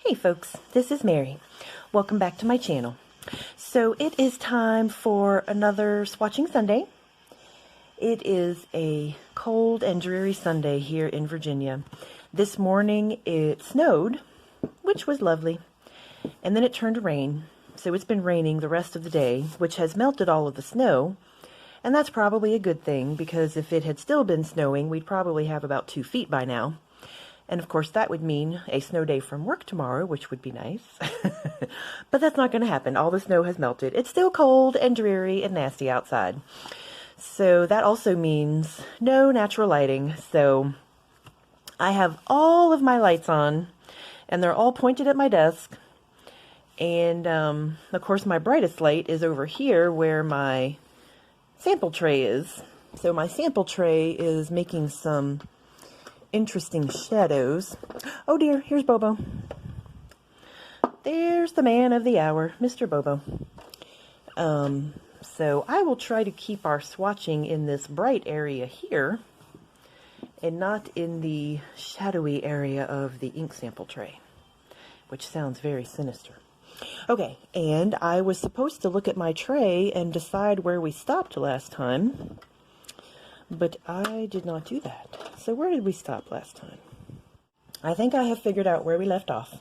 Hey folks, this is Mary. Welcome back to my channel. So it is time for another Swatching Sunday. It is a cold and dreary Sunday here in Virginia. This morning it snowed, which was lovely, and then it turned to rain. So it's been raining the rest of the day, which has melted all of the snow, and that's probably a good thing because if it had still been snowing, we'd probably have about 2 feet by now. And of course that would mean a snow day from work tomorrow, which would be nice. But that's not going to happen. All the snow has melted. It's still cold and dreary and nasty outside. So that also means no natural lighting. So I have all of my lights on and they're all pointed at my desk. And of course my brightest light is over here where my sample tray is. So my sample tray is making some interesting shadows. Oh dear, here's Bobo. There's the man of the hour, Mr. Bobo. So I will try to keep our swatching in this bright area here and not in the shadowy area of the ink sample tray, which sounds very sinister. Okay, and I was supposed to look at my tray and decide where we stopped last time, but I did not do that. So where did we stop last time? I think I have figured out where we left off.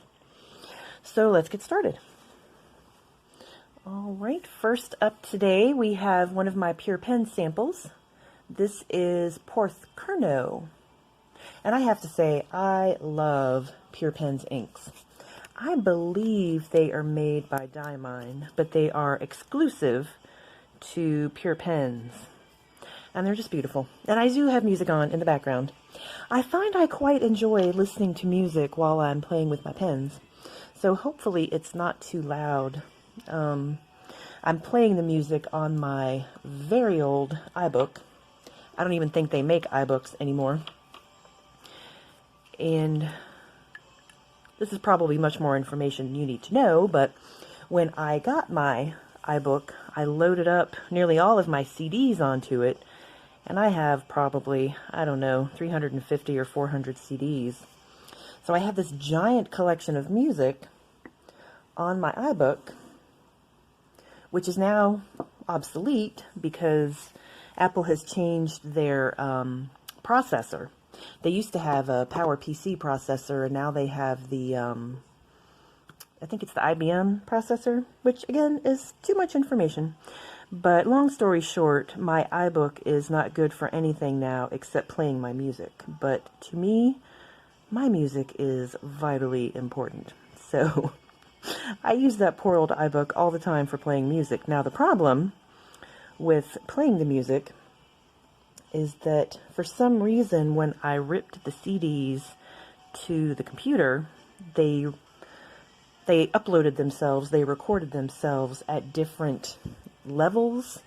So let's get started. All right, first up today we have one of my pure pen samples. This is Porth Kerno. And I have to say, I love Pure Pen's inks. I believe they are made by Diamine, but they are exclusive to Pure Pens. And they're just beautiful. And I do have music on in the background. I find I quite enjoy listening to music while I'm playing with my pens. So hopefully it's not too loud. I'm playing the music on my very old iBook. I don't even think they make iBooks anymore. And this is probably much more information you need to know, but when I got my iBook, I loaded up nearly all of my CDs onto it. And I have probably, I don't know, 350 or 400 CDs. So I have this giant collection of music on my iBook, which is now obsolete because Apple has changed their processor. They used to have a PowerPC processor, and now they have the, I think it's the IBM processor, which again is too much information. But long story short, my iBook is not good for anything now except playing my music. But to me, my music is vitally important. So I use that poor old iBook all the time for playing music. Now the problem with playing the music is that for some reason when I ripped the CDs to the computer, they uploaded themselves, they recorded themselves at different levels.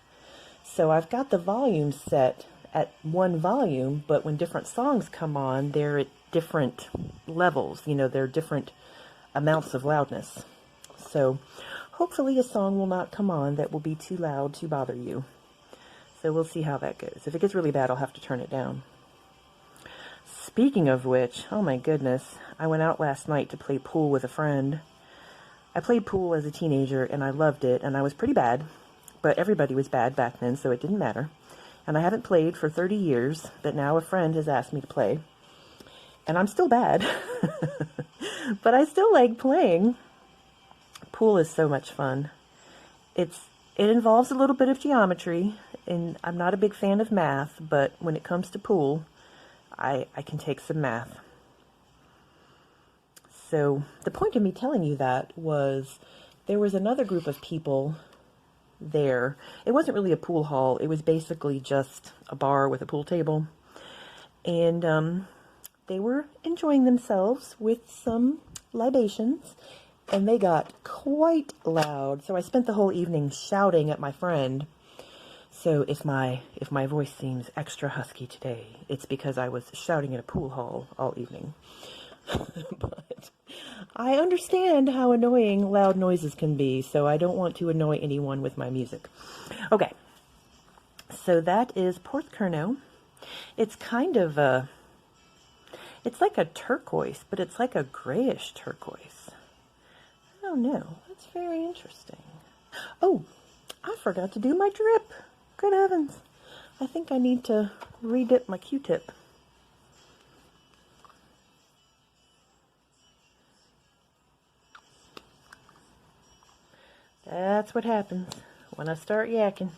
So I've got the volume set at one volume, but when different songs come on, they're at different levels. You know, they're different amounts of loudness. So hopefully a song will not come on that will be too loud to bother you. So we'll see how that goes. If it gets really bad, I'll have to turn it down. Speaking of which, oh my goodness, I went out last night to play pool with a friend. I played pool as a teenager and I loved it, and I was pretty bad. But everybody was bad back then, so it didn't matter. And I haven't played for 30 years, but now a friend has asked me to play. And I'm still bad. But I still like playing. Pool is so much fun. It involves a little bit of geometry, and I'm not a big fan of math, but when it comes to pool, I can take some math. So the point of me telling you that was there was another group of people there. It wasn't really a pool hall. It was basically just a bar with a pool table. And they were enjoying themselves with some libations, and they got quite loud. So I spent the whole evening shouting at my friend. So if my voice seems extra husky today, it's because I was shouting at a pool hall all evening. But I understand how annoying loud noises can be, so I don't want to annoy anyone with my music. Okay, so that is Porth Kerno. It's kind of it's like a turquoise, but it's like a grayish turquoise. Oh no, that's very interesting. Oh, I forgot to do my drip. Good heavens. I think I need to re-dip my Q-tip. That's what happens when I start yakking.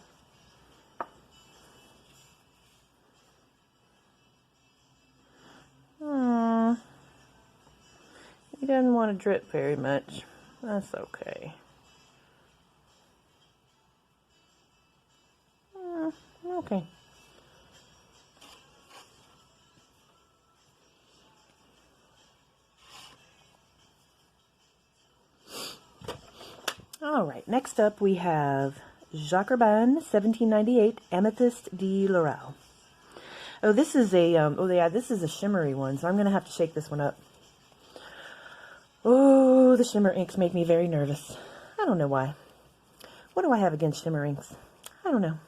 He doesn't want to drip very much. That's okay. Okay. All right, next up we have Jacqueline 1798 Amethyst de Laurel. Oh, this is a this is a shimmery one, so I'm gonna have to shake this one up. Oh, the shimmer inks make me very nervous. I don't know why. What do I have against shimmer inks? I don't know.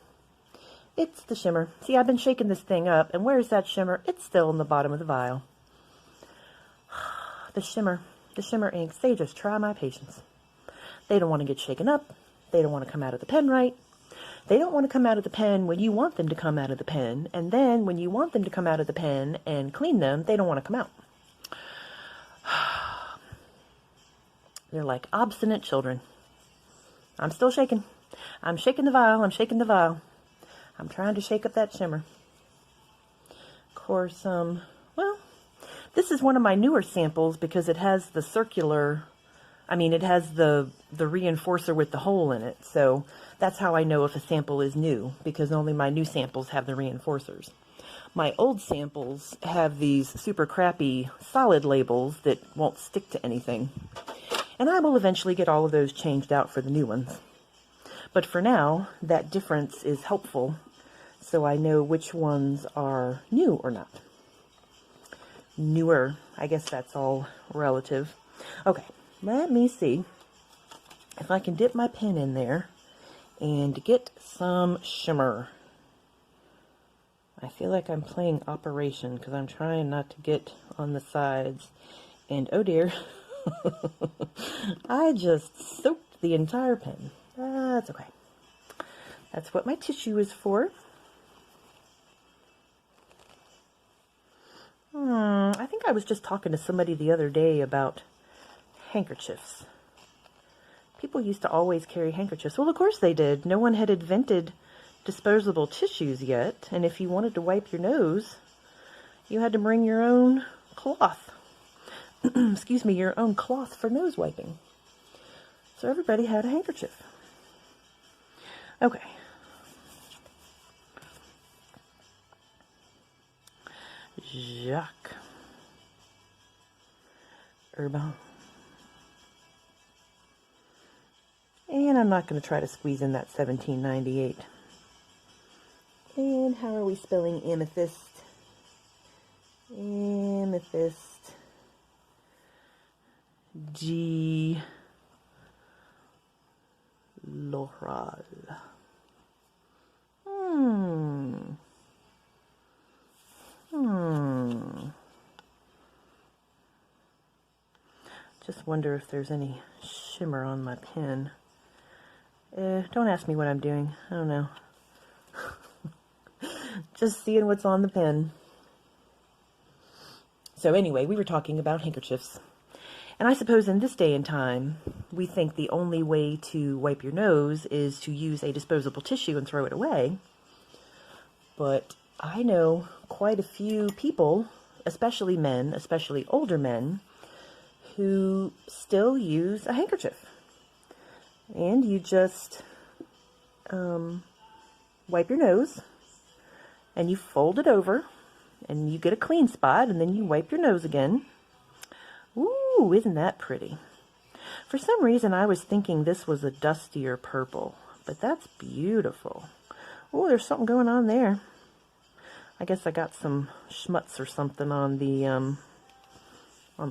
It's the shimmer. See, I've been shaking this thing up, and where's that shimmer? It's still in the bottom of the vial. The shimmer inks, they just try my patience. They don't want to get shaken up. They don't want to come out of the pen right. They don't want to come out of the pen when you want them to come out of the pen. And then when you want them to come out of the pen and clean them, they don't want to come out. They're like obstinate children. I'm still shaking. I'm shaking the vial. I'm shaking the vial. I'm trying to shake up that shimmer. Of course, well, this is one of my newer samples because it has the circular... it has the reinforcer with the hole in it, so that's how I know if a sample is new, because only my new samples have the reinforcers. My old samples have these super crappy solid labels that won't stick to anything, and I will eventually get all of those changed out for the new ones. But for now, that difference is helpful, so I know which ones are new or not. Newer, I guess that's all relative. Okay. Let me see if I can dip my pen in there and get some shimmer. I feel like I'm playing Operation because I'm trying not to get on the sides. And oh dear, I just soaked the entire pen. That's okay. That's what my tissue is for. I think I was just talking to somebody the other day about handkerchiefs. People used to always carry handkerchiefs. Well, of course they did. No one had invented disposable tissues yet, and if you wanted to wipe your nose, you had to bring your own cloth. Excuse me, your own cloth for nose wiping. So everybody had a handkerchief. Okay. Jacques Urbain. And I'm not going to try to squeeze in that 1798. And how are we spelling amethyst? Amethyst. G. Laurel. Just wonder if there's any shimmer on my pen. Don't ask me what I'm doing. I don't know. Just seeing what's on the pen. So anyway, we were talking about handkerchiefs. And I suppose in this day and time, we think the only way to wipe your nose is to use a disposable tissue and throw it away. But I know quite a few people, especially men, especially older men, who still use a handkerchief. And you just wipe your nose, and you fold it over, and you get a clean spot, and then you wipe your nose again. Ooh, isn't that pretty? For some reason, I was thinking this was a dustier purple, but that's beautiful. Oh, there's something going on there. I guess I got some schmutz or something on the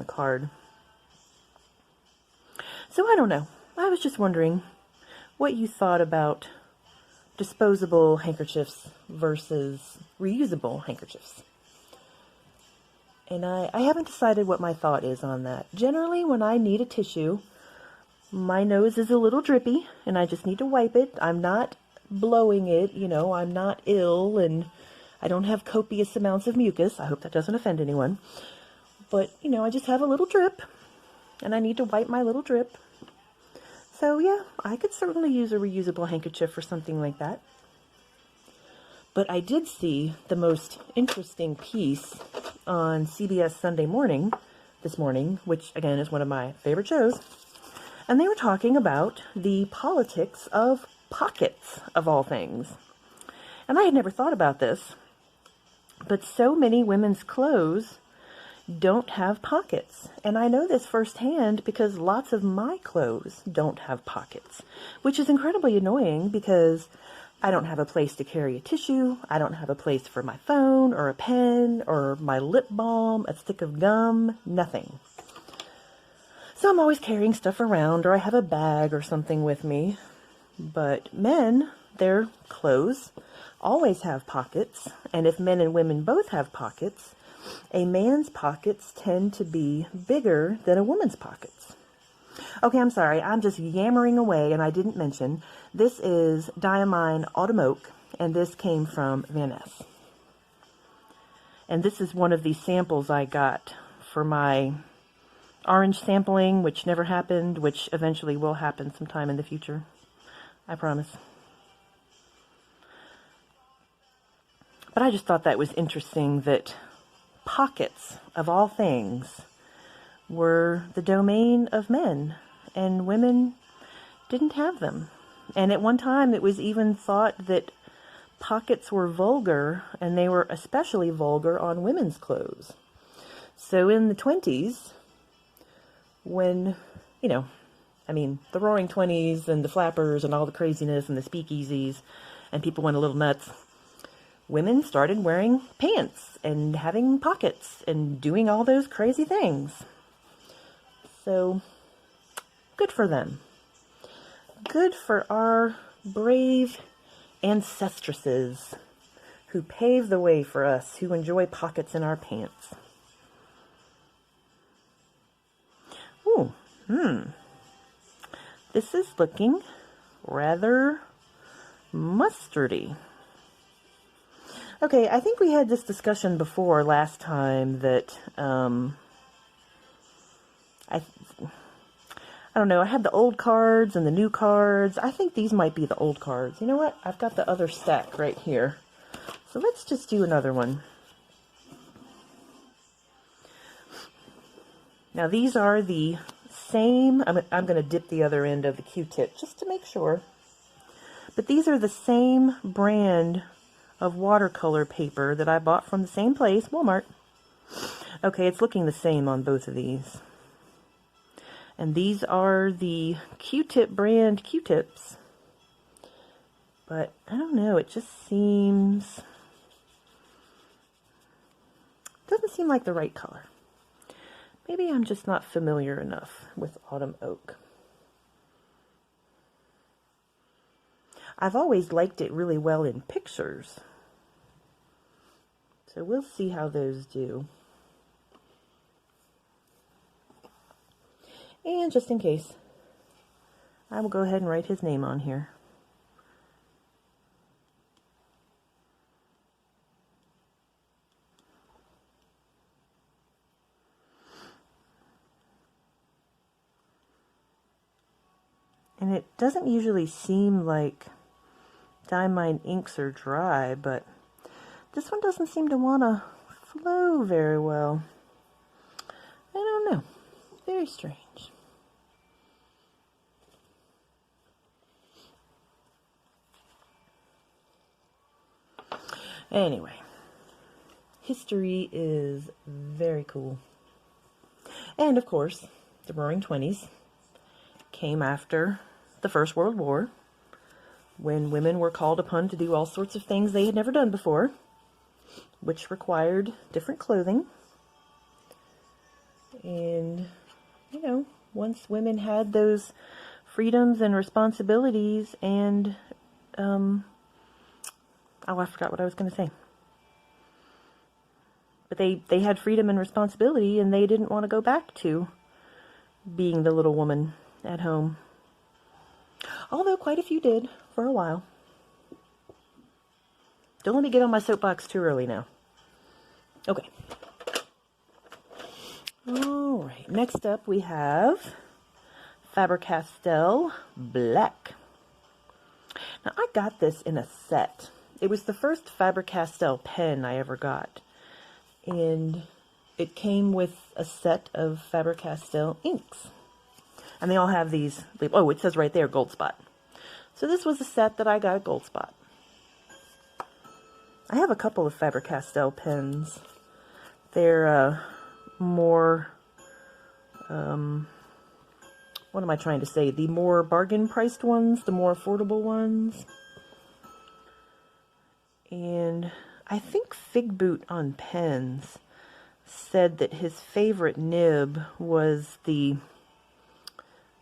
card. So I don't know. I was just wondering what you thought about disposable handkerchiefs versus reusable handkerchiefs. And I haven't decided what my thought is on that. Generally, when I need a tissue, My nose is a little drippy, and I just need to wipe it. I'm not blowing it, you know, I'm not ill, and I don't have copious amounts of mucus. I hope that doesn't offend anyone. But, you know, I just have a little drip, and I need to wipe my little drip. So, yeah, I could certainly use a reusable handkerchief for something like that. But I did see the most interesting piece on CBS Sunday Morning this morning, which, again, is one of my favorite shows. And they were talking about the politics of pockets, of all things. And I had never thought about this, but so many women's clothes don't have pockets. And I know this firsthand because lots of my clothes don't have pockets, which is incredibly annoying because I don't have a place to carry a tissue. I don't have a place for my phone or a pen or my lip balm, a stick of gum, nothing. So I'm always carrying stuff around, or I have a bag or something with me. But men, their clothes always have pockets. And if men and women both have pockets, a man's pockets tend to be bigger than a woman's pockets. Okay, I'm sorry. I'm just yammering away, and I didn't mention, this is Diamine Autumn Oak, and this came from Van Ness. And this is one of the samples I got for my orange sampling, which never happened, which eventually will happen sometime in the future. I promise. But I just thought that was interesting that pockets, of all things, were the domain of men, and women didn't have them. And at one time, it was even thought that pockets were vulgar, and they were especially vulgar on women's clothes. So in the 20s, when, you know, I mean, the Roaring Twenties and the flappers and all the craziness and the speakeasies, and people went a little nuts, women started wearing pants and having pockets and doing all those crazy things. So, good for them. Good for our brave ancestresses who paved the way for us who enjoy pockets in our pants. Ooh, This is looking rather mustardy. Okay, I think we had this discussion before last time that, I don't know, I had the old cards and the new cards. I think these might be the old cards. You know what? I've got the other stack right here. So let's just do another one. Now these are the same, I'm going to dip the other end of the Q-tip just to make sure. But these are the same brand of watercolor paper that I bought from the same place, Walmart. Okay, it's looking the same on both of these. And these are the Q-tip brand Q-tips. But I don't know, it just seems, doesn't seem like the right color. Maybe I'm just not familiar enough with Autumn Oak. I've always liked it really well in pictures. So we'll see how those do. And just in case, I will go ahead and write his name on here. And it doesn't usually seem like Diamine inks are dry, but this one doesn't seem to want to flow very well. I don't know. Very strange. Anyway, history is very cool. And of course, the Roaring Twenties came after the First World War, when women were called upon to do all sorts of things they had never done before, which required different clothing. And, you know, once women had those freedoms and responsibilities and, I forgot what I was going to say. But they had freedom and responsibility, and they didn't want to go back to being the little woman at home. Although quite a few did for a while. Don't let me get on my soapbox too early now. Okay. All right, next up we have Faber-Castell Black. Now, I got this in a set. It was the first Faber-Castell pen I ever got. And it came with a set of Faber-Castell inks. And they all have these, oh, it says right there, Gold Spot. So this was a set that I got at Gold Spot. I have a couple of Faber-Castell pens. They're more, what am I trying to say? The more bargain-priced ones, the more affordable ones. And I think Fig Boot on Pens said that his favorite nib was the,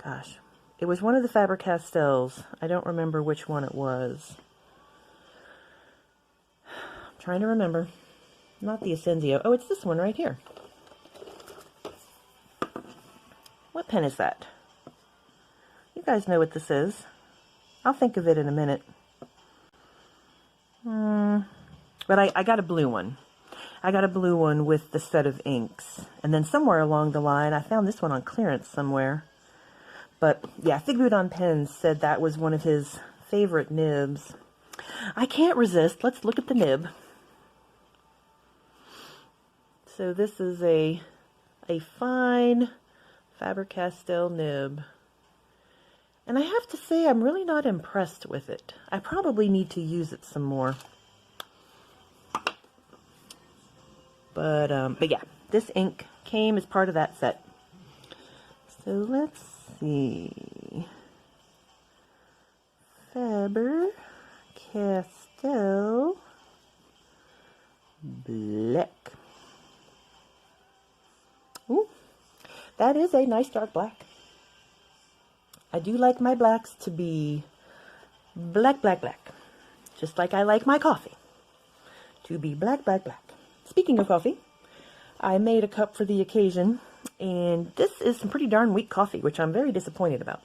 gosh, it was one of the Faber-Castells. I don't remember which one it was. I'm trying to remember. Not the Ascensio. Oh, it's this one right here. What pen is that? You guys know what this is. I'll think of it in a minute. But I got a blue one. I got a blue one with the set of inks. And then somewhere along the line, I found this one on clearance somewhere. But yeah, Fig Boot on Pens said that was one of his favorite nibs. I can't resist. Let's look at the nib. So this is a fine Faber-Castell nib. And I have to say, I'm really not impressed with it. I probably need to use it some more. But yeah, this ink came as part of that set. So let's see. Faber-Castell Black. Ooh, that is a nice dark black. I do like my blacks to be black, black, black. Just like I like my coffee to be black, black, black. Speaking of coffee, I made a cup for the occasion, and this is some pretty darn weak coffee, which I'm very disappointed about.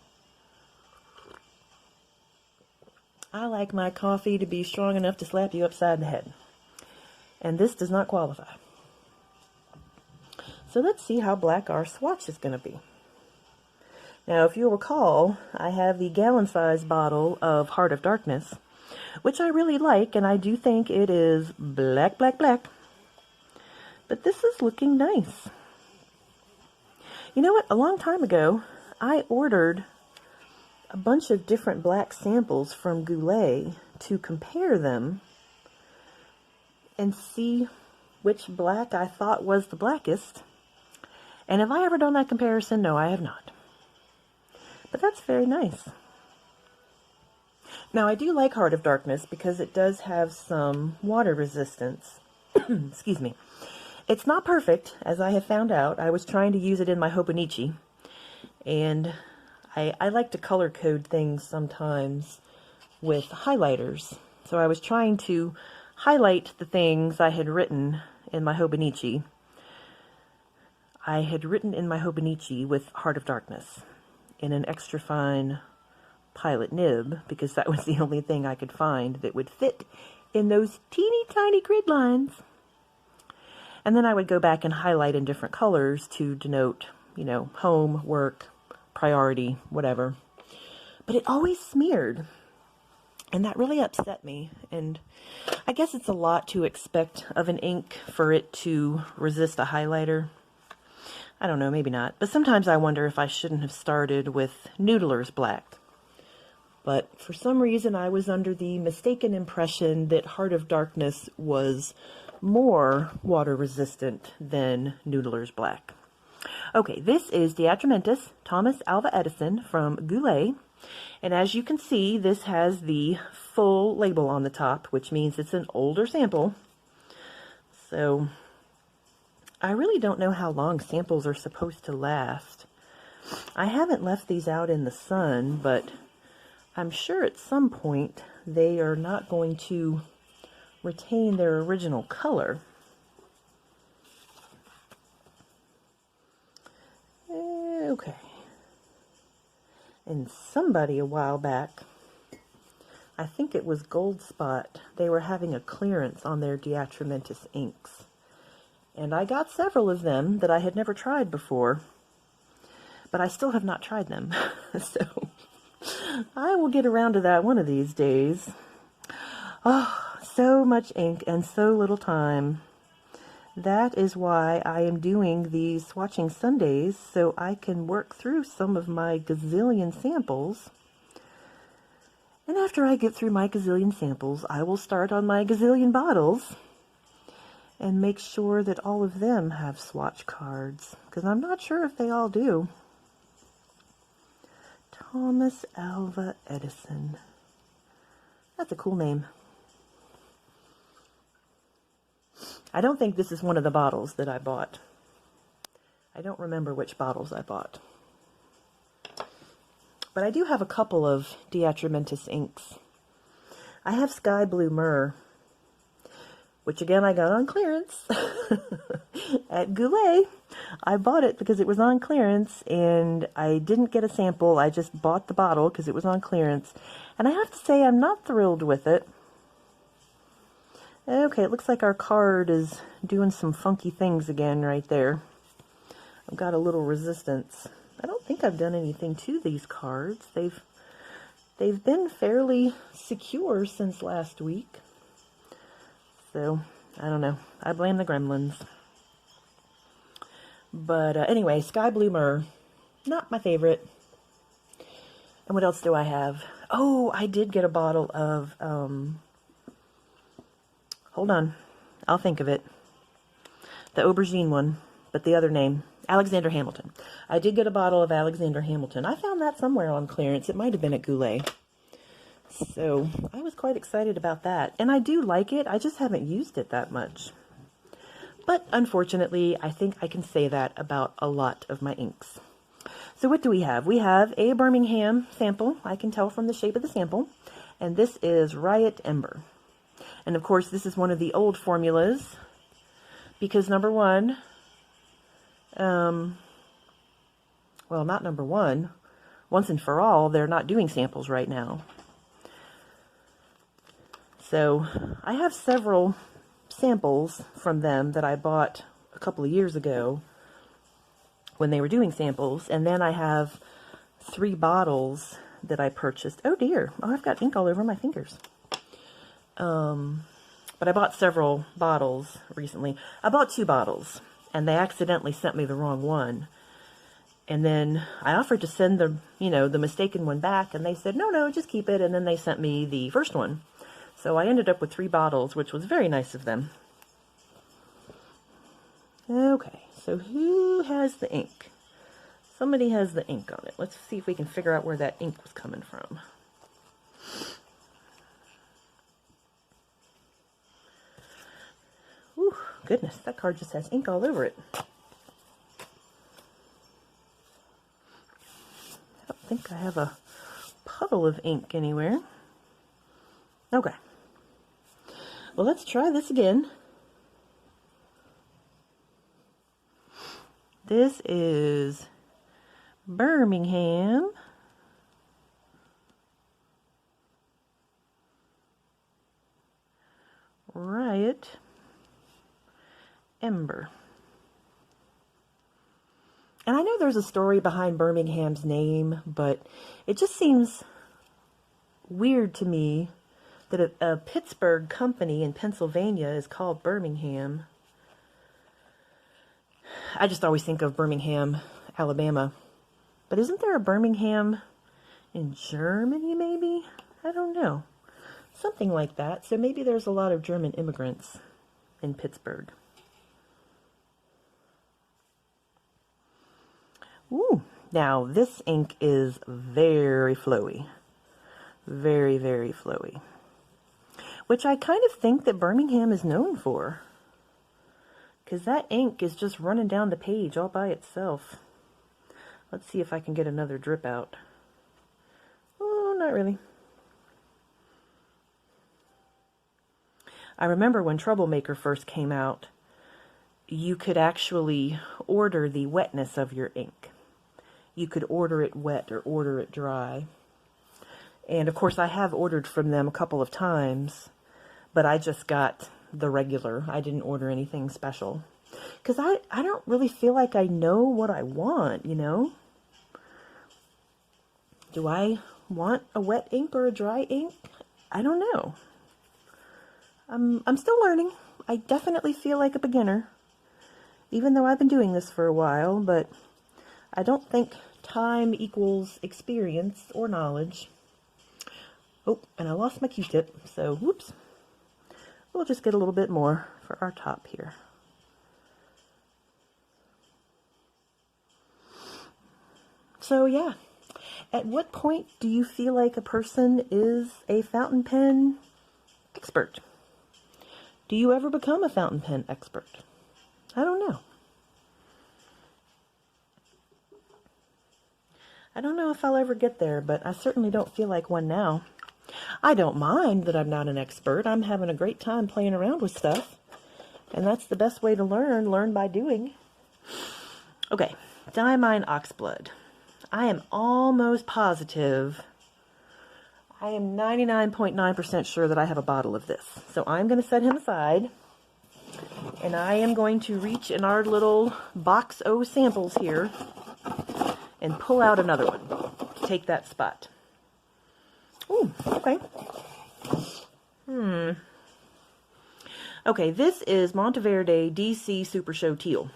I like my coffee to be strong enough to slap you upside the head, and this does not qualify. So let's see how black our swatch is going to be. Now, if you'll recall, I have the gallon-size bottle of Heart of Darkness, which I really like, and I do think it is black, black, black. But this is looking nice. You know what? A long time ago, I ordered a bunch of different black samples from Goulet to compare them and see which black I thought was the blackest. And have I ever done that comparison? No, I have not. But that's very nice. Now, I do like Heart of Darkness because it does have some water resistance. Excuse me. It's not perfect, as I have found out. I was trying to use it in my Hobonichi, and I like to color code things sometimes with highlighters. So I was trying to highlight the things I had written in my Hobonichi. I had written in my Hobonichi with Heart of Darkness in an extra fine pilot nib, because that was the only thing I could find that would fit in those teeny tiny grid lines. And then I would go back and highlight in different colors to denote, you know, home, work, priority, whatever. But it always smeared. And that really upset me. And I guess it's a lot to expect of an ink for it to resist a highlighter. I don't know, maybe not. But sometimes I wonder if I shouldn't have started with Noodler's Black. But for some reason I was under the mistaken impression that Heart of Darkness was more water resistant than Noodler's Black. Okay, this is Diatramentis Thomas Alva Edison from Goulet. And as you can see, this has the full label on the top, which means it's an older sample. So I really don't know how long samples are supposed to last. I haven't left these out in the sun, but I'm sure at some point they are not going to retain their original color. Okay. And somebody a while back, I think it was Gold Spot, they were having a clearance on their Diatramentis inks. And I got several of them that I had never tried before, but I still have not tried them. So I will get around to that one of these days. Oh, so much ink and so little time. That is why I am doing these swatching Sundays, so I can work through some of my gazillion samples. And after I get through my gazillion samples, I will start on my gazillion bottles and make sure that all of them have swatch cards, because I'm not sure if they all do. Thomas Alva Edison. That's a cool name. I don't think this is one of the bottles that I bought. I don't remember which bottles I bought. But I do have a couple of Diatramentis inks. I have Sky Blue Myrrh, which again I got on clearance at Goulet. I bought it because it was on clearance, and I didn't get a sample. I just bought the bottle because it was on clearance. And I have to say, I'm not thrilled with it. Okay, it looks like our card is doing some funky things again right there. I've got a little resistance. I don't think I've done anything to these cards. They've been fairly secure since last week. So, I don't know. I blame the gremlins. But anyway, Sky Blue Myrrh, not my favorite. And what else do I have? Oh, I did get a bottle of, hold on, I'll think of it. The aubergine one, but the other name, Alexander Hamilton. I did get a bottle of Alexander Hamilton. I found that somewhere on clearance. It might have been at Goulet. So I was quite excited about that. And I do like it. I just haven't used it that much. But unfortunately, I think I can say that about a lot of my inks. So what do we have? We have a Birmingham sample. I can tell from the shape of the sample. And this is Riot Ember. And of course, this is one of the old formulas. Because number one, well, not number one. Once and for all, they're not doing samples right now. So I have several samples from them that I bought a couple of years ago when they were doing samples. And then I have 3 bottles that I purchased. Oh dear, oh, I've got ink all over my fingers. But I bought several bottles recently. I bought 2 bottles, and they accidentally sent me the wrong one. And then I offered to send the, the mistaken one back, and they said, no, just keep it. And then they sent me the first one. So I ended up with 3 bottles, which was very nice of them. Okay, so who has the ink? Somebody has the ink on it. Let's see if we can figure out where that ink was coming from. Ooh, goodness, that card just has ink all over it. I don't think I have a puddle of ink anywhere. Okay. Well, let's try this again. This is Birmingham. Riot Ember. And I know there's a story behind Birmingham's name, but it just seems weird to me that a Pittsburgh company in Pennsylvania is called Birmingham. I just always think of Birmingham, Alabama. But isn't there a Birmingham in Germany, maybe? I don't know. Something like that. So maybe there's a lot of German immigrants in Pittsburgh. Ooh, now this ink is very flowy. Very, very flowy. Which I kind of think that Birmingham is known for. Because that ink is just running down the page all by itself. Let's see if I can get another drip out. Oh, not really. I remember when Troublemaker first came out, you could actually order the wetness of your ink. you could order it wet or order it dry. And of course I have ordered from them a couple of times, but I just got the regular. I didn't order anything special. Because I don't really feel like I know what I want, you know? Do I want a wet ink or a dry ink? I don't know. I'm still learning. I definitely feel like a beginner, even though I've been doing this for a while, but I don't think time equals experience or knowledge. Oh, and I lost my Q-tip, so whoops. We'll just get a little bit more for our top here. So yeah, at what point do you feel like a person is a fountain pen expert? Do you ever become a fountain pen expert? I don't know. I don't know if I'll ever get there, but I certainly don't feel like one now. I don't mind that I'm not an expert. I'm having a great time playing around with stuff. And that's the best way to learn by doing. Okay, Diamine Oxblood. I am almost positive, I am 99.9% sure that I have a bottle of this. So I'm going to set him aside, and I am going to reach in our little box O samples here and pull out another one to take that spot. Ooh, okay. Okay, this is Monteverde DC Super Show Teal.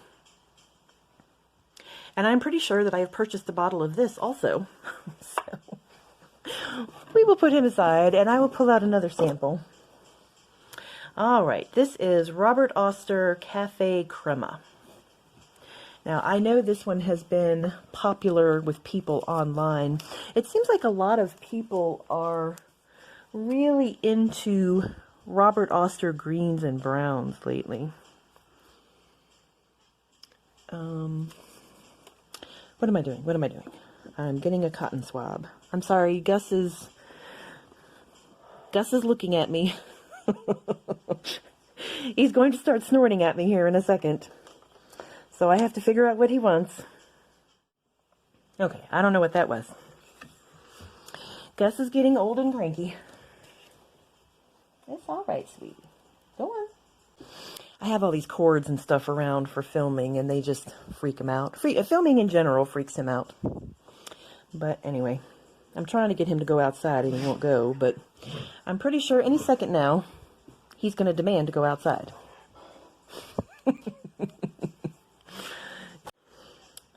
And I'm pretty sure that I have purchased a bottle of this also. So we will put him aside, and I will pull out another sample. All right, this is Robert Oster Cafe Crema. Now, I know this one has been popular with people online. It seems like a lot of people are really into Robert Oster greens and browns lately. What am I doing? What am I doing? I'm getting a cotton swab. I'm sorry, Gus is looking at me. He's going to start snorting at me here in a second. So I have to figure out what he wants. Okay, I don't know what that was. Gus is getting old and cranky. It's all right, sweetie. Go on. I have all these cords and stuff around for filming, and they just freak him out. Filming in general freaks him out. But anyway, I'm trying to get him to go outside, and he won't go. But I'm pretty sure any second now, he's going to demand to go outside.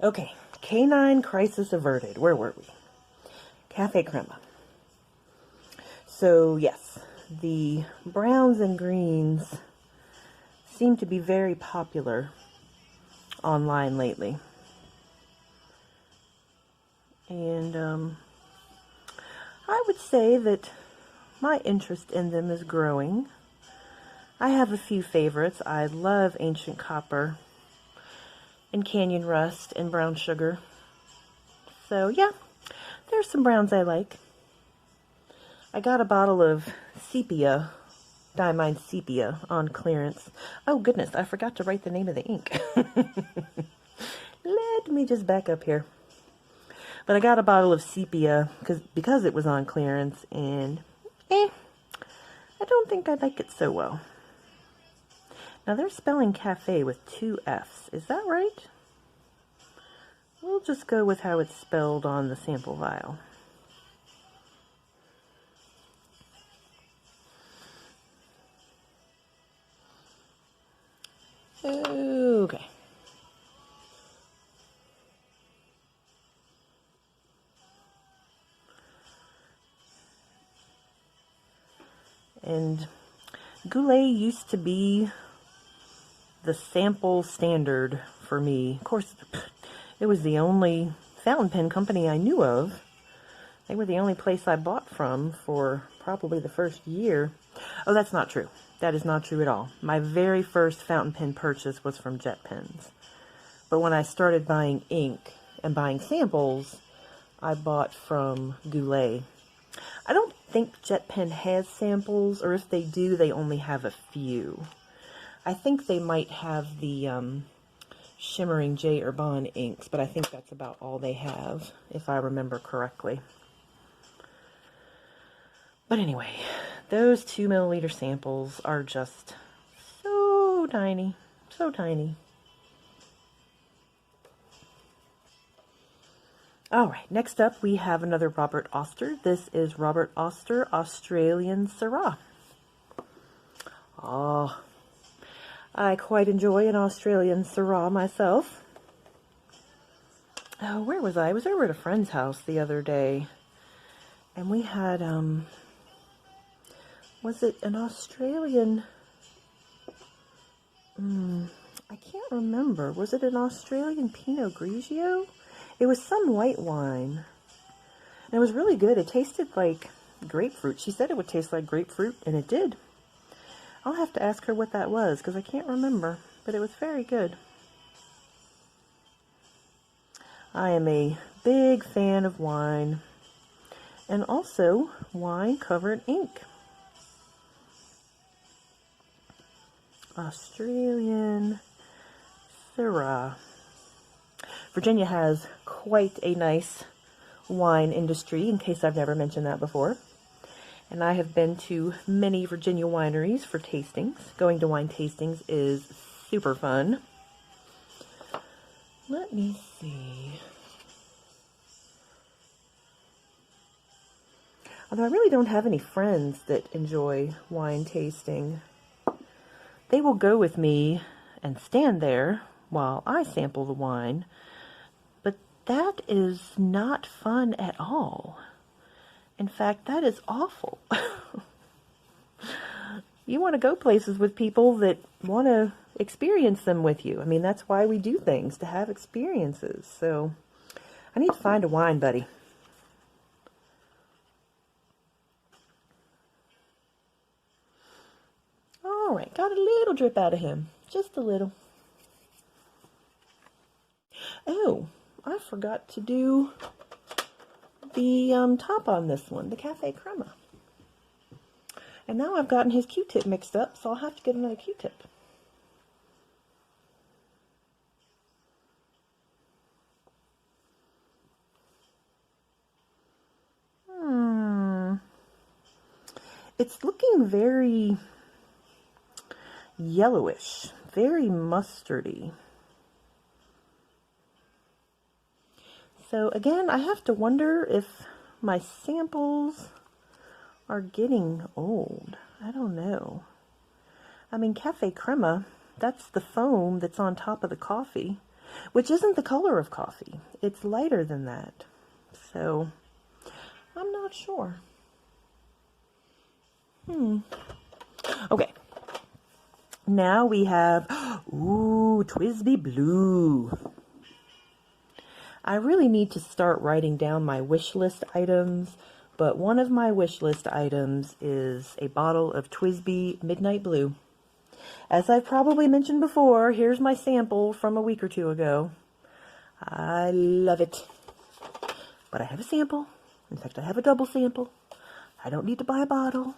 Okay, Canine Crisis Averted. Where were we? Cafe Crema. So, yes, the browns and greens seem to be very popular online lately. And I would say that my interest in them is growing. I have a few favorites. I love Ancient Copper and Canyon Rust and Brown Sugar. So yeah, there's some browns I like. I got a bottle of Sepia, Diamine Sepia, on clearance. Oh goodness, I forgot to write the name of the ink. Let me just back up here. But I got a bottle of Sepia because it was on clearance, and I don't think I like it so well. Now they're spelling cafe with 2 F's. Is that right? We'll just go with how it's spelled on the sample vial. Okay. And Goulet used to be the sample standard for me. Of course, it was the only fountain pen company I knew of. They were the only place I bought from for probably the first year. Oh, that's not true. That is not true at all. My very first fountain pen purchase was from Jet Pens. But when I started buying ink and buying samples, I bought from Goulet. I don't think Jet Pen has samples, or if they do, they only have a few. I think they might have the shimmering J. Urban inks, but I think that's about all they have, if I remember correctly. But anyway, those 2 milliliter samples are just so tiny, so tiny. All right, next up we have another Robert Oster. This is Robert Oster Australian Syrah. Oh, I quite enjoy an Australian Syrah myself. Oh, where was I? I was over at a friend's house the other day, and we had, was it an Australian, I can't remember. Was it an Australian Pinot Grigio? It was some white wine, and it was really good. It tasted like grapefruit. She said it would taste like grapefruit, and it did. I'll have to ask her what that was, because I can't remember, but it was very good. I am a big fan of wine, and also wine-covered ink. Australian Syrah. Virginia has quite a nice wine industry, in case I've never mentioned that before. And I have been to many Virginia wineries for tastings. Going to wine tastings is super fun. Let me see. Although I really don't have any friends that enjoy wine tasting. They will go with me and stand there while I sample the wine. But that is not fun at all. In fact, that is awful. You want to go places with people that want to experience them with you. I mean, that's why we do things, to have experiences. So, I need to find a wine buddy. All right, got a little drip out of him. Just a little. Oh, I forgot to do the top on this one, the Cafe Crema. And now I've gotten his Q-tip mixed up, so I'll have to get another Q-tip. It's looking very yellowish, very mustardy. So again, I have to wonder if my samples are getting old. I don't know. I mean, Cafe Crema, that's the foam that's on top of the coffee, which isn't the color of coffee. It's lighter than that. So, I'm not sure. Okay. Now we have, ooh, TWSBI Blue. I really need to start writing down my wish list items, but one of my wish list items is a bottle of TWSBI Midnight Blue. As I've probably mentioned before, here's my sample from a week or two ago. I love it. But I have a sample. In fact, I have a double sample. I don't need to buy a bottle.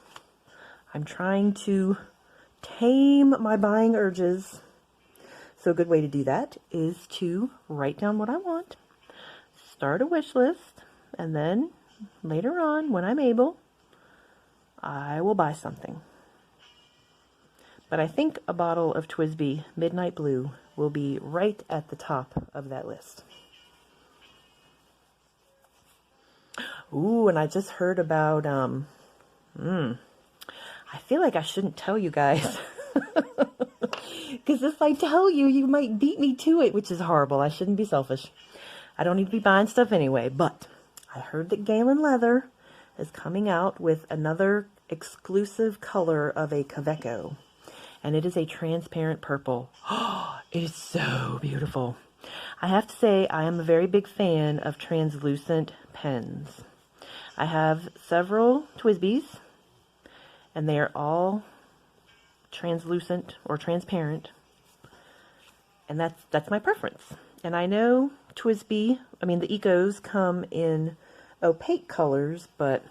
I'm trying to tame my buying urges. So a good way to do that is to write down what I want, start a wish list, and then later on, when I'm able, I will buy something. But I think a bottle of TWSBI Midnight Blue will be right at the top of that list. Ooh, and I just heard about, I feel like I shouldn't tell you guys. Because if I tell you, you might beat me to it, which is horrible. I shouldn't be selfish. I don't need to be buying stuff anyway, but I heard that Galen Leather is coming out with another exclusive color of a Kaveco, and it is a transparent purple. Oh, it is so beautiful. I have to say, I am a very big fan of translucent pens. I have several TWSBIs, and they are all translucent or transparent, and that's my preference. And I know TWSBI, I mean the Ecos come in opaque colors, but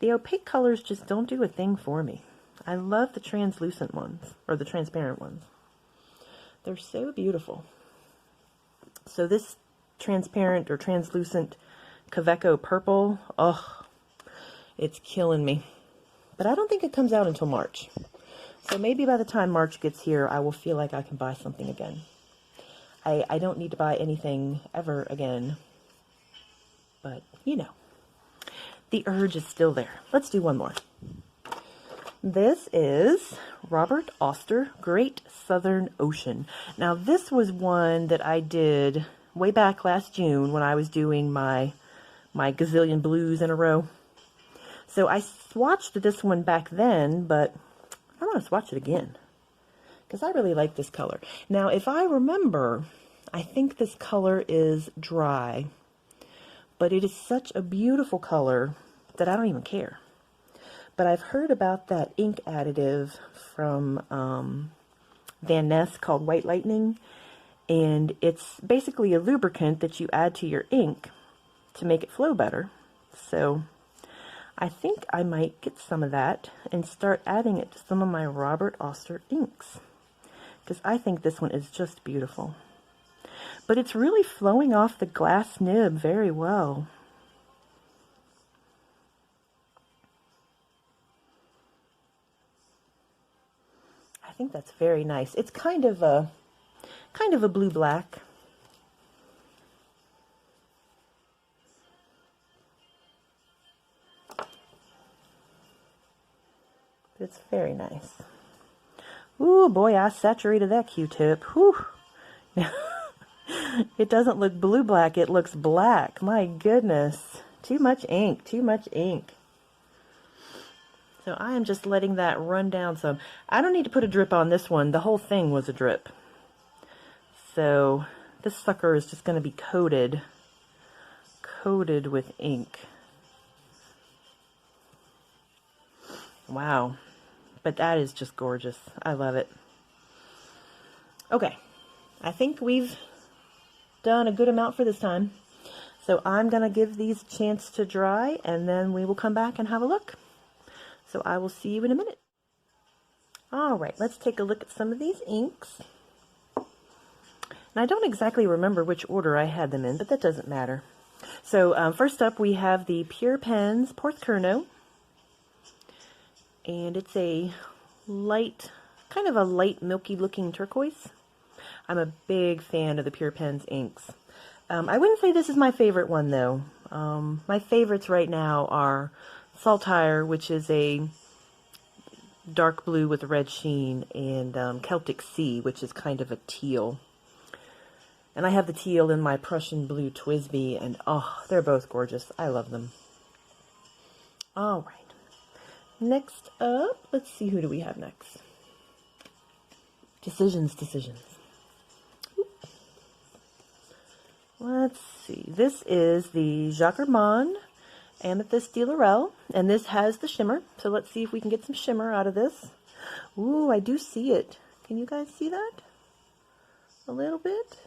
the opaque colors just don't do a thing for me. I love the translucent ones, or the transparent ones. They're so beautiful. So this transparent or translucent Kaveco purple, oh, it's killing me. But I don't think it comes out until March. So maybe by the time March gets here, I will feel like I can buy something again. I don't need to buy anything ever again. But, you know, the urge is still there. Let's do one more. This is Robert Oster, Great Southern Ocean. Now, this was one that I did way back last June when I was doing my gazillion blues in a row. So I swatched this one back then, but I want to swatch it again because I really like this color. Now, if I remember, I think this color is dry, but it is such a beautiful color that I don't even care. But I've heard about that ink additive from Van Ness called White Lightning, and it's basically a lubricant that you add to your ink to make it flow better. So I think I might get some of that and start adding it to some of my Robert Oster inks, because I think this one is just beautiful. But it's really flowing off the glass nib very well. I think that's very nice. It's kind of a blue-black. It's very nice. Ooh, boy, I saturated that Q-tip. Whew. It doesn't look blue-black, it looks black. My goodness. Too much ink, too much ink. So I am just letting that run down some. I don't need to put a drip on this one. The whole thing was a drip. So this sucker is just going to be coated with ink. Wow. But that is just gorgeous. I love it. Okay. I think we've done a good amount for this time. So I'm going to give these a chance to dry, and then we will come back and have a look. So I will see you in a minute. All right, let's take a look at some of these inks. And I don't exactly remember which order I had them in, but that doesn't matter. So first up, we have the Pure Pens Porth Kerno. And it's a light, kind of a light milky looking turquoise. I'm a big fan of the Pure Pens inks. I wouldn't say this is my favorite one though. My favorites right now are Saltire, which is a dark blue with a red sheen, and Celtic Sea, which is kind of a teal. And I have the teal in my Prussian blue TWSBI, and oh, they're both gorgeous. I love them. All right. Next up, let's see, who do we have next? Decisions. Let's see. This is the Jacqueline Amethyst de Laurel, and this has the shimmer. So let's see if we can get some shimmer out of this. Ooh, I do see it. Can you guys see that? A little bit?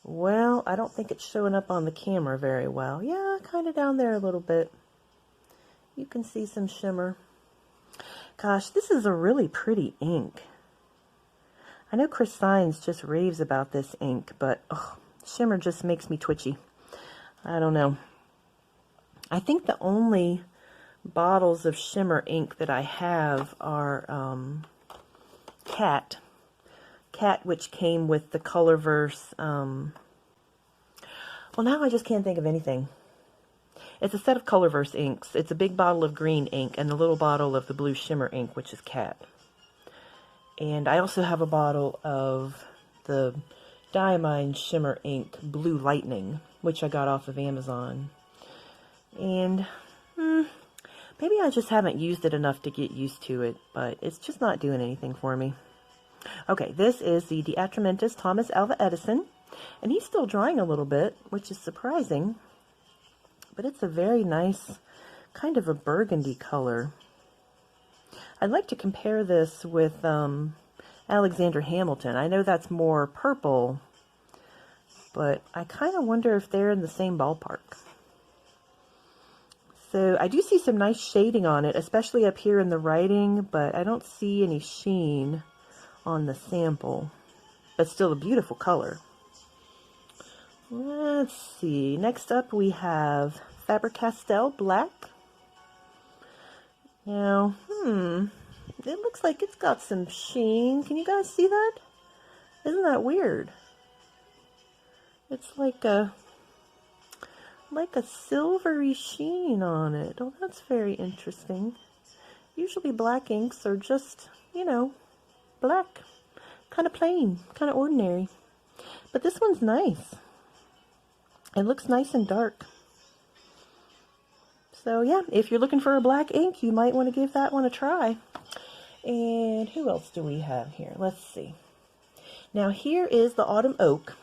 Well, I don't think it's showing up on the camera very well. Yeah, kind of down there a little bit. You can see some shimmer. Gosh, this is a really pretty ink. I know Chris Sines just raves about this ink, but shimmer just makes me twitchy. I don't know. I think the only bottles of shimmer ink that I have are Cat, which came with the Colorverse. Well, now I just can't think of anything. It's a set of Colorverse inks. It's a big bottle of green ink and a little bottle of the blue shimmer ink, which is Cat. And I also have a bottle of the Diamine shimmer ink, Blue Lightning, which I got off of Amazon. And maybe I just haven't used it enough to get used to it, but it's just not doing anything for me. Okay, this is the De Atramentis Thomas Alva Edison, and he's still drying a little bit, which is surprising, but it's a very nice, kind of a burgundy color. I'd like to compare this with Alexander Hamilton. I know that's more purple, but I kind of wonder if they're in the same ballpark. So I do see some nice shading on it, especially up here in the writing, but I don't see any sheen on the sample. But still a beautiful color. Let's see. Next up we have Faber-Castell Black. Now, it looks like it's got some sheen. Can you guys see that? Isn't that weird? It's like a silvery sheen on it. Oh, that's very interesting. Usually black inks are just, you know, black. Kind of plain, kind of ordinary. But this one's nice. It looks nice and dark. So yeah, if you're looking for a black ink, you might want to give that one a try. And who else do we have here? Let's see. Now here is the Autumn Oak.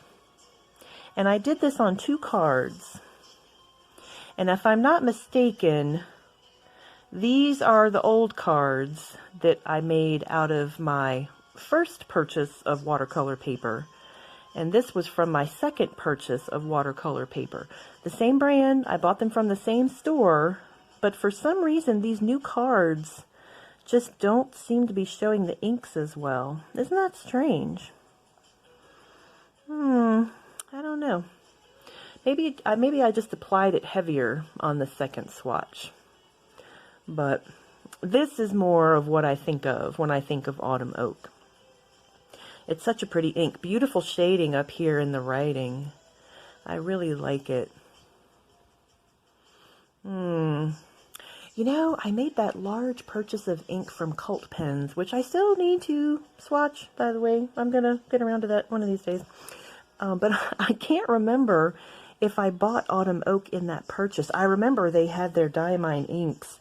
And I did this on 2 cards. And if I'm not mistaken, these are the old cards that I made out of my first purchase of watercolor paper. And this was from my second purchase of watercolor paper. The same brand, I bought them from the same store, but for some reason these new cards just don't seem to be showing the inks as well. Isn't that strange? I don't know. Maybe I just applied it heavier on the second swatch. But this is more of what I think of when I think of Autumn Oak. It's such a pretty ink. Beautiful shading up here in the writing. I really like it. You know, I made that large purchase of ink from Cult Pens, which I still need to swatch, by the way. I'm going to get around to that one of these days. But I can't remember if I bought Autumn Oak in that purchase. I remember they had their Diamine inks.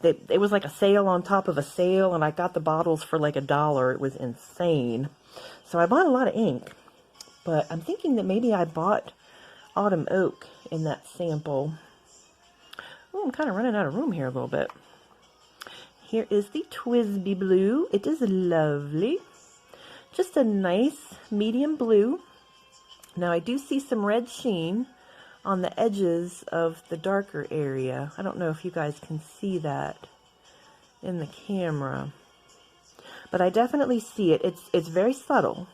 It was like a sale on top of a sale, and I got the bottles for like $1. It was insane. So I bought a lot of ink. But I'm thinking that maybe I bought Autumn Oak in that sample. Oh, I'm kind of running out of room here a little bit. Here is the TWSBI blue. It is lovely. Just a nice medium blue. Now I do see some red sheen on the edges of the darker area. I don't know if you guys can see that in the camera. But I definitely see it. It's very subtle.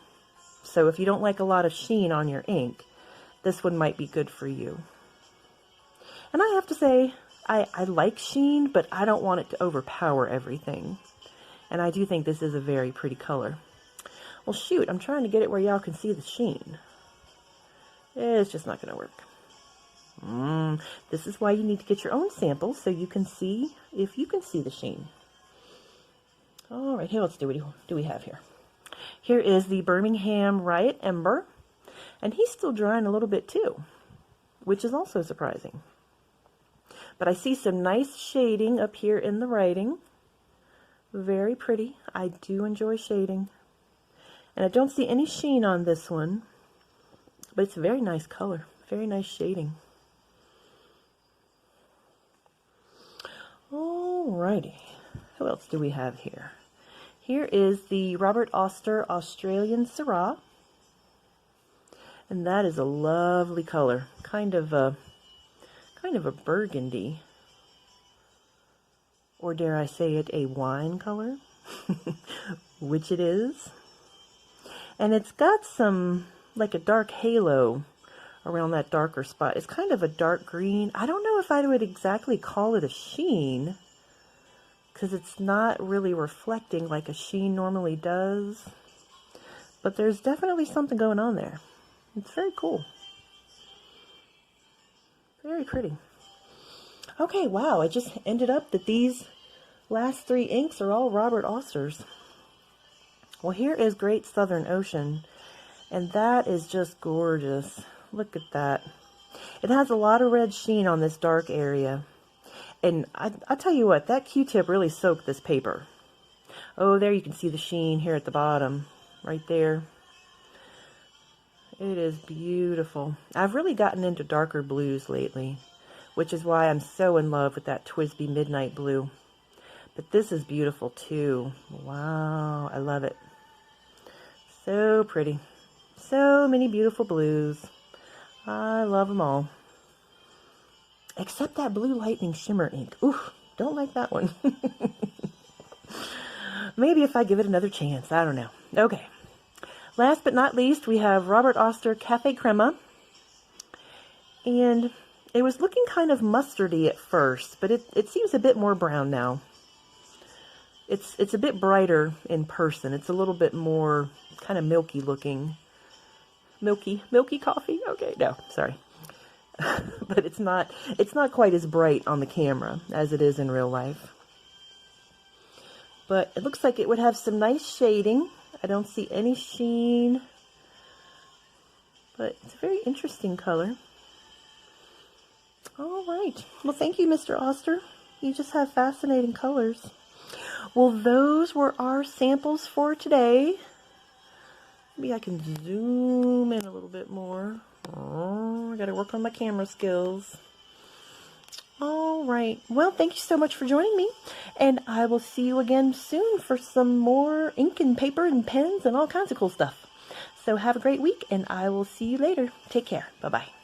So if you don't like a lot of sheen on your ink, this one might be good for you. And I have to say, I like sheen, but I don't want it to overpower everything. And I do think this is a very pretty color. Well, shoot, I'm trying to get it where y'all can see the sheen. It's just not going to work. This is why you need to get your own samples so you can see if you can see the sheen. All right, here, let's do what do we have here. Here is the Birmingham Riot Ember, and he's still drying a little bit too, which is also surprising. But I see some nice shading up here in the writing. Very pretty. I do enjoy shading. And I don't see any sheen on this one, but it's a very nice color, very nice shading. Alrighty, who else do we have here? Here is the Robert Oster Australian Syrah, and that is a lovely color, kind of a burgundy, or dare I say it, a wine color, which it is. And it's got some, like a dark halo around that darker spot. It's kind of a dark green. I don't know if I would exactly call it a sheen, because it's not really reflecting like a sheen normally does. But there's definitely something going on there. It's very cool. Very pretty. Okay, wow, I just ended up that these last 3 inks are all Robert Osters. Well, here is Great Southern Ocean, and that is just gorgeous. Look at that. It has a lot of red sheen on this dark area. And I tell you what, that Q-tip really soaked this paper. Oh, there you can see the sheen here at the bottom, right there. It is beautiful. I've really gotten into darker blues lately, which is why I'm so in love with that TWSBI Midnight Blue. But this is beautiful too. Wow, I love it. So pretty. So many beautiful blues. I love them all. Except that Blue Lightning Shimmer ink. Ooh, don't like that one. Maybe if I give it another chance. I don't know. Okay. Last but not least, we have Robert Oster Cafe Crema. And it was looking kind of mustardy at first, but it seems a bit more brown now. It's a bit brighter in person. It's a little bit more kind of milky looking. Milky coffee? Okay, no, sorry. But it's not quite as bright on the camera as it is in real life. But it looks like it would have some nice shading. I don't see any sheen. But it's a very interesting color. All right. Well, thank you, Mr. Oster. You just have fascinating colors. Well, those were our samples for today. Maybe I can zoom in a little bit more. Oh, I gotta work on my camera skills. All right. Well, thank you so much for joining me. And I will see you again soon for some more ink and paper and pens and all kinds of cool stuff. So have a great week, and I will see you later. Take care. Bye-bye.